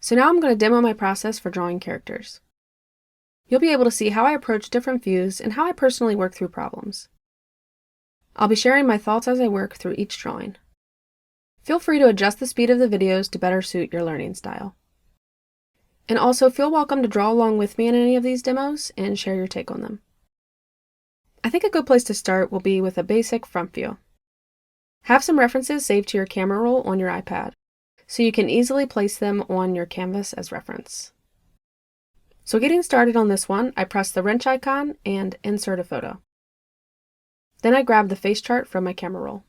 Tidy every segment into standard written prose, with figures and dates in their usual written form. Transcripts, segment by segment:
So now I'm going to demo my process for drawing characters. You'll be able to see how I approach different views and how I personally work through problems. I'll be sharing my thoughts as I work through each drawing. Feel free to adjust the speed of the videos to better suit your learning style. And also feel welcome to draw along with me in any of these demos and share your take on them. I think a good place to start will be with a basic front view. Have some references saved to your camera roll on your iPad, so you can easily place them on your canvas as reference. So getting started on this one, I press the wrench icon and insert a photo. Then I grab the face chart from my camera roll.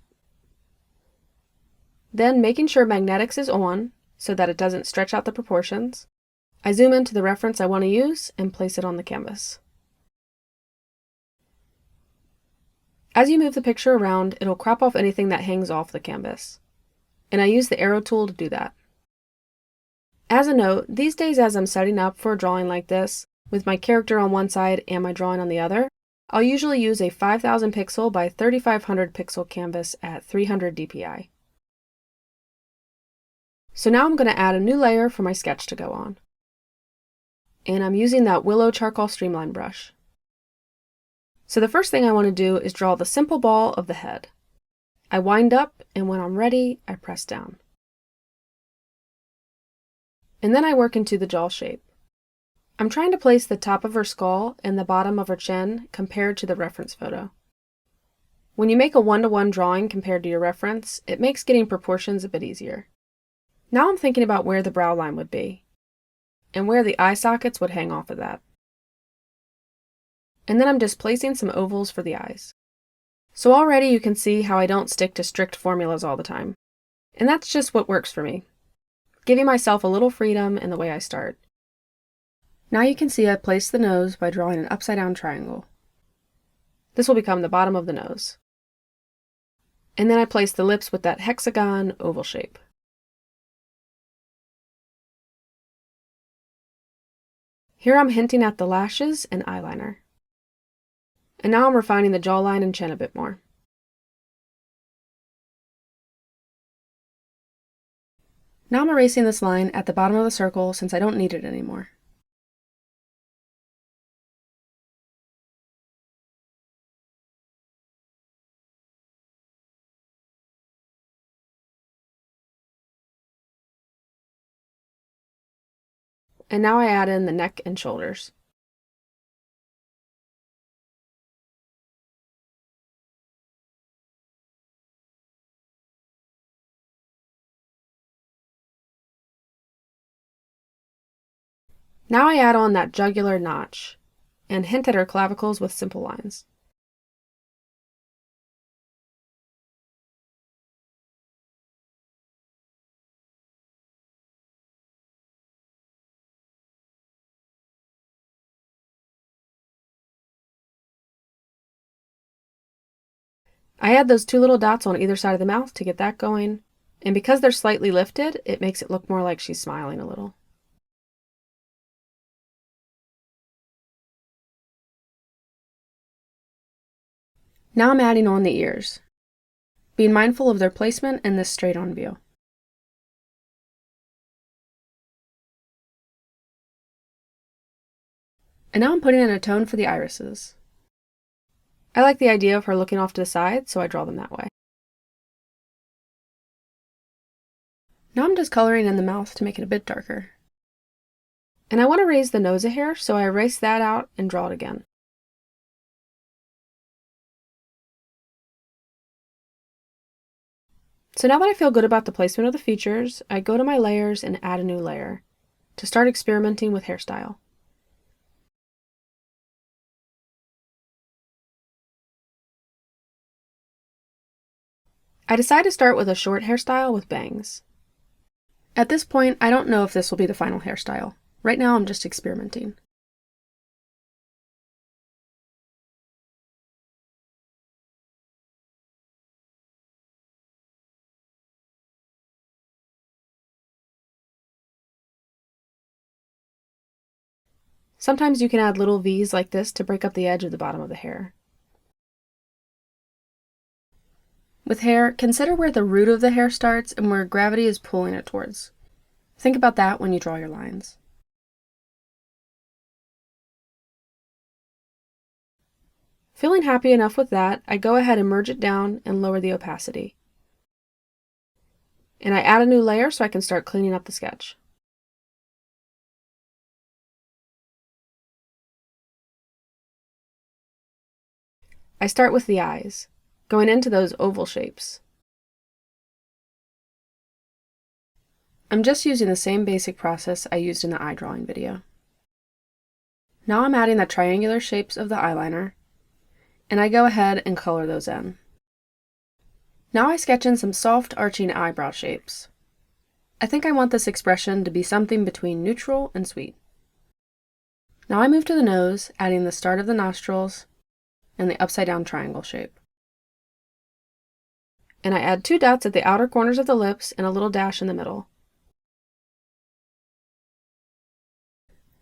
Then, making sure magnetics is on so that it doesn't stretch out the proportions, I zoom into the reference I want to use and place it on the canvas. As you move the picture around, it'll crop off anything that hangs off the canvas, and I use the arrow tool to do that. As a note, these days as I'm setting up for a drawing like this, with my character on one side and my drawing on the other, I'll usually use a 5000 pixel by 3500 pixel canvas at 300 dpi. So now I'm going to add a new layer for my sketch to go on. And I'm using that Willow Charcoal Streamline brush. So the first thing I want to do is draw the simple ball of the head. I wind up, and when I'm ready, I press down. And then I work into the jaw shape. I'm trying to place the top of her skull and the bottom of her chin compared to the reference photo. When you make a one-to-one drawing compared to your reference, it makes getting proportions a bit easier. Now I'm thinking about where the brow line would be, and where the eye sockets would hang off of that. And then I'm displacing some ovals for the eyes. So already you can see how I don't stick to strict formulas all the time. And that's just what works for me, giving myself a little freedom in the way I start. Now you can see I placed the nose by drawing an upside-down triangle. This will become the bottom of the nose. And then I placed the lips with that hexagon oval shape. Here I'm hinting at the lashes and eyeliner. And now I'm refining the jawline and chin a bit more. Now I'm erasing this line at the bottom of the circle since I don't need it anymore. And now I add in the neck and shoulders. Now I add on that jugular notch, and hint at her clavicles with simple lines. I add those two little dots on either side of the mouth to get that going, and because they're slightly lifted, it makes it look more like she's smiling a little. Now I'm adding on the ears, being mindful of their placement in this straight-on view. And now I'm putting in a tone for the irises. I like the idea of her looking off to the side, so I draw them that way. Now I'm just coloring in the mouth to make it a bit darker. And I want to raise the nose a hair, so I erase that out and draw it again. So now that I feel good about the placement of the features, I go to my layers and add a new layer to start experimenting with hairstyle. I decide to start with a short hairstyle with bangs. At this point, I don't know if this will be the final hairstyle. Right now, I'm just experimenting. Sometimes you can add little V's like this to break up the edge of the bottom of the hair. With hair, consider where the root of the hair starts and where gravity is pulling it towards. Think about that when you draw your lines. Feeling happy enough with that, I go ahead and merge it down and lower the opacity. And I add a new layer so I can start cleaning up the sketch. I start with the eyes, going into those oval shapes. I'm just using the same basic process I used in the eye drawing video. Now I'm adding the triangular shapes of the eyeliner, and I go ahead and color those in. Now I sketch in some soft arching eyebrow shapes. I think I want this expression to be something between neutral and sweet. Now I move to the nose, adding the start of the nostrils and the upside down triangle shape. And I add 2 dots at the outer corners of the lips and a little dash in the middle.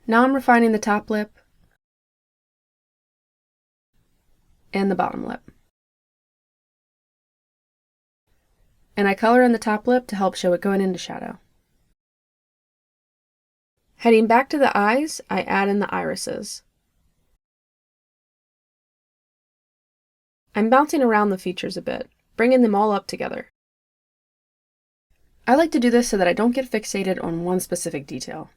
Now I'm refining the top lip and the bottom lip. And I color in the top lip to help show it going into shadow. Heading back to the eyes, I add in the irises. I'm bouncing around the features a bit, bringing them all up together. I like to do this so that I don't get fixated on one specific detail.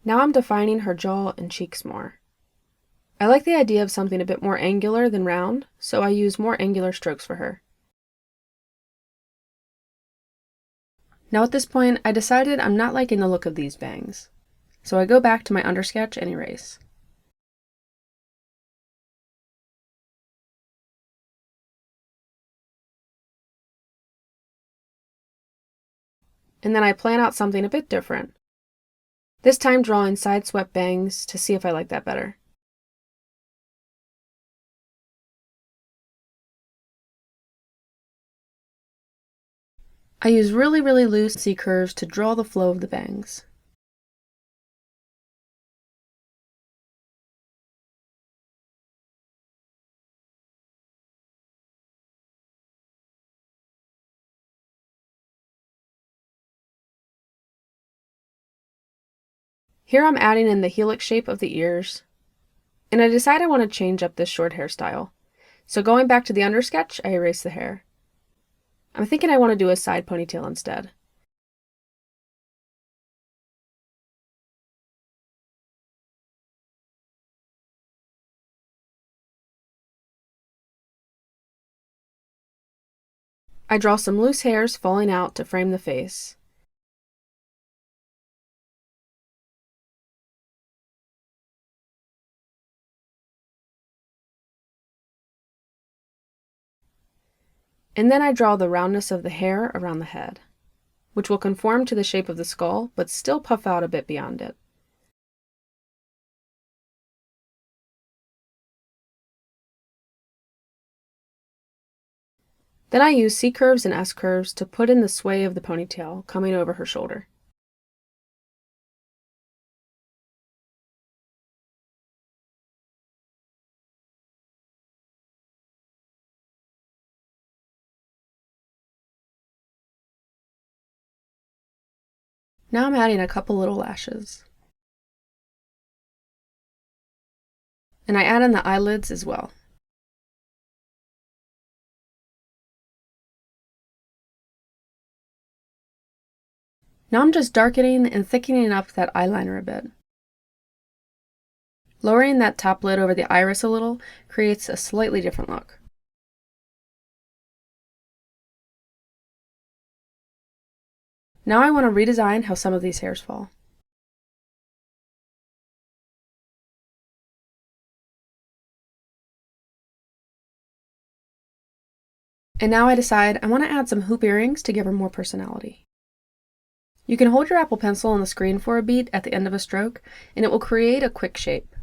Now I'm defining her jaw and cheeks more. I like the idea of something a bit more angular than round, so I use more angular strokes for her. Now at this point, I decided I'm not liking the look of these bangs, so I go back to my undersketch and erase. And then I plan out something a bit different. This time drawing side-swept bangs to see if I like that better. I use really loose C-curves to draw the flow of the bangs. Here I'm adding in the helix shape of the ears, and I decide I want to change up this short hairstyle. So going back to the undersketch, I erase the hair. I'm thinking I want to do a side ponytail instead. I draw some loose hairs falling out to frame the face. And then I draw the roundness of the hair around the head, which will conform to the shape of the skull, but still puff out a bit beyond it. Then I use C-curves and S-curves to put in the sway of the ponytail coming over her shoulder. Now I'm adding a couple little lashes. And I add in the eyelids as well. Now I'm just darkening and thickening up that eyeliner a bit. Lowering that top lid over the iris a little creates a slightly different look. Now I want to redesign how some of these hairs fall. And now I decide I want to add some hoop earrings to give her more personality. You can hold your Apple Pencil on the screen for a beat at the end of a stroke, and it will create a quick shape.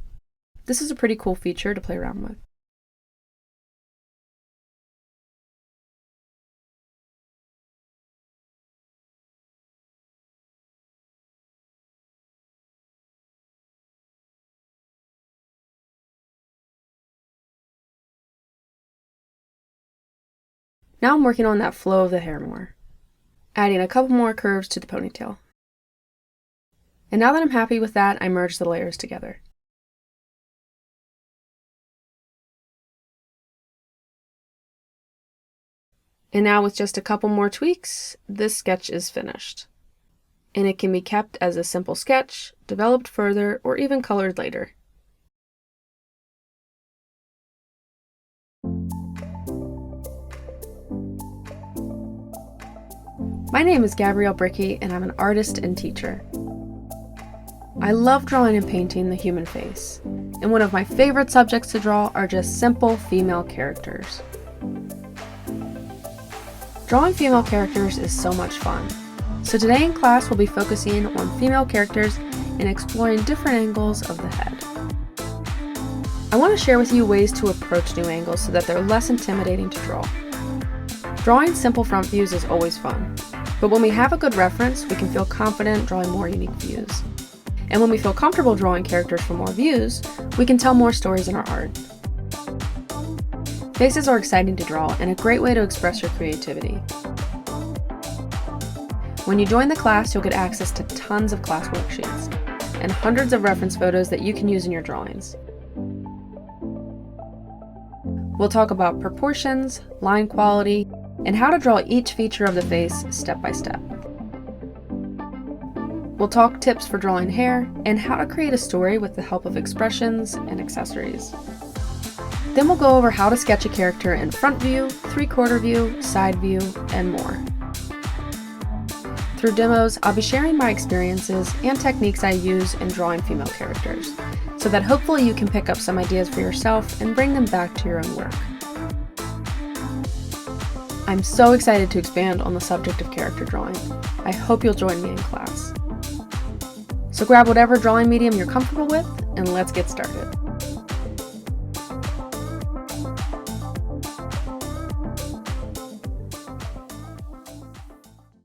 This is a pretty cool feature to play around with. Now I'm working on that flow of the hair more, adding a couple more curves to the ponytail. And now that I'm happy with that, I merge the layers together. And now with just a couple more tweaks, this sketch is finished. And it can be kept as a simple sketch, developed further, or even colored later. My name is Gabrielle Brickey, and I'm an artist and teacher. I love drawing and painting the human face, and one of my favorite subjects to draw are just simple female characters. Drawing female characters is so much fun. So today in class we'll be focusing on female characters and exploring different angles of the head. I want to share with you ways to approach new angles so that they're less intimidating to draw. Drawing simple front views is always fun, but when we have a good reference, we can feel confident drawing more unique views. And when we feel comfortable drawing characters for more views, we can tell more stories in our art. Faces are exciting to draw and a great way to express your creativity. When you join the class, you'll get access to tons of class worksheets and hundreds of reference photos that you can use in your drawings. We'll talk about proportions, line quality, and how to draw each feature of the face step by step. We'll talk tips for drawing hair and how to create a story with the help of expressions and accessories. Then we'll go over how to sketch a character in front view, 3/4 view, side view, and more. Through demos, I'll be sharing my experiences and techniques I use in drawing female characters, so that hopefully you can pick up some ideas for yourself and bring them back to your own work. I'm so excited to expand on the subject of character drawing. I hope you'll join me in class. So grab whatever drawing medium you're comfortable with, and let's get started.